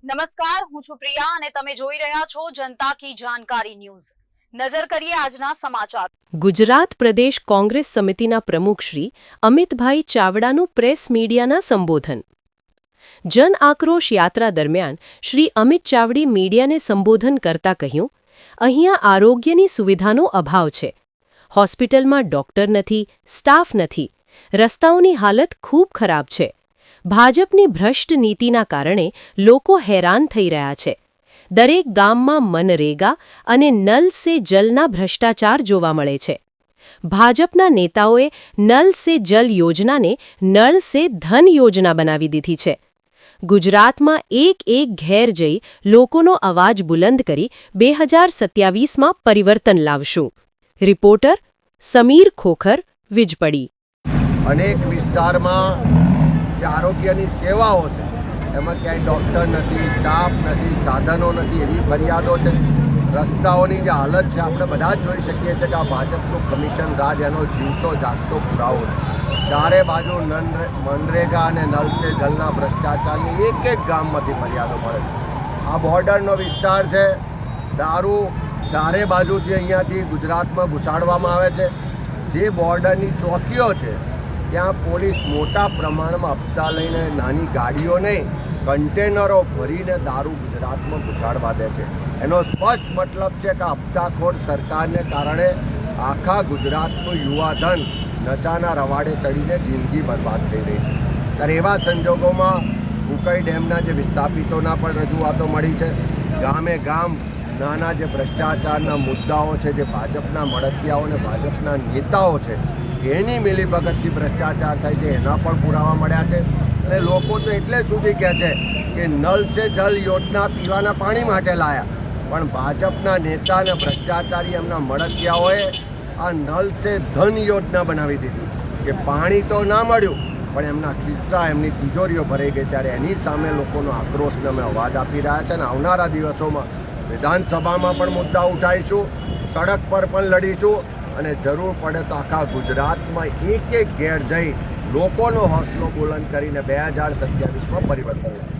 નમસ્કાર, હું છું પ્રિયા અને તમે જોઈ રહ્યા છો જનતા કી જાણકારી ન્યૂઝ। નજર કરીએ આજના સમાચાર। ગુજરાત પ્રદેશ કોંગ્રેસ સમિતિના પ્રમુખ શ્રી અમિતભાઈ ચાવડાનું પ્રેસ મીડિયાના સંબોધન। જન આક્રોશ યાત્રા દરમિયાન શ્રી અમિત ચાવડી મીડિયાને સંબોધન કરતા કહ્યું, અહીંયા આરોગ્યની સુવિધાનો અભાવ છે। હોસ્પિટલમાં ડોક્ટર નથી, સ્ટાફ નથી, રસ્તાઓની હાલત ખૂબ ખરાબ છે। ભાજપની ભ્રષ્ટ નીતિના કારણે લોકો હેરાન થઈ રહ્યા છે। દરેક ગામમાં મનરેગા અને નલ સે જલના ભ્રષ્ટાચાર જોવા મળે છે। ભાજપના નેતાઓએ નલ સે જલ યોજનાને નળ સે ધન યોજના બનાવી દીધી છે। ગુજરાતમાં એક ઘેર જઈ લોકોનો અવાજ બુલંદ કરી 2027માં પરિવર્તન લાવશું। રિપોર્ટર સમીર ખોખર, વીજપડી। અનેક વિસ્તારમાં જે આરોગ્યની સેવાઓ છે એમાં ક્યાંય ડૉક્ટર નથી, સ્ટાફ નથી, સાધનો નથી, એવી ફરિયાદો છે। રસ્તાઓની જે હાલત છે આપણે બધા જ જોઈ શકીએ છીએ કે આ ભાજપનું કમિશન રાજ એનો જીવતો જાગતો પુરાવો છે। ચારે બાજુ મનરેગા અને નલ સે જલના ભ્રષ્ટાચારની એક ગામમાંથી ફરિયાદો મળે છે। આ બોર્ડરનો વિસ્તાર છે। દારૂ ચારે બાજુથી અહીંયાથી ગુજરાતમાં ઘુસાડવામાં આવે છે। જે બોર્ડરની ચોકીઓ છે ત્યાં પોલીસ મોટા પ્રમાણમાં હપ્તા લઈને નાની ગાડીઓ નહીં કન્ટેનરો ભરીને દારૂ ગુજરાતમાં ઘુસાડવા દે છે। એનો સ્પષ્ટ મતલબ છે કે હપ્તાખોર સરકારને કારણે આખા ગુજરાતનું યુવાધન નશાના રવાડે ચડીને જિંદગી બરબાદ થઈ રહી છે। ત્યારે એવા સંજોગોમાં ઉકાઈ ડેમના જે વિસ્થાપિતોના પણ રજૂઆતો મળી છે। ગામે ગામ નાના જે ભ્રષ્ટાચારના મુદ્દાઓ છે, જે ભાજપના મળતિયાઓ અને ભાજપના નેતાઓ છે એની મિલીભગતથી ભ્રષ્ટાચાર થાય છે એના પણ પુરાવા મળ્યા છે। અને લોકો તો એટલે સુધી કહે છે કે નલ સે જલ યોજના પીવાના પાણી માટે લાયા, પણ ભાજપના નેતા અને ભ્રષ્ટાચારી એમના મળતિયાઓએ આ નલ સે ધન યોજના બનાવી દીધી કે પાણી તો ના મળ્યું પણ એમના ખિસ્સા, એમની તિજોરીઓ ભરાઈ ગઈ। ત્યારે એની સામે લોકોનો આક્રોશને અમે અવાજ આપી રહ્યા છે અને આવનારા દિવસોમાં વિધાનસભામાં પણ મુદ્દા ઉઠાવીશું, સડક પર પણ લડીશું અને જરૂર પડે તો આખા ગુજરાતમાં એક ઘેર જઈ લોકોનો હોસલો બુલંદ કરીને 2027માં પરિવર્તન લાવીશું।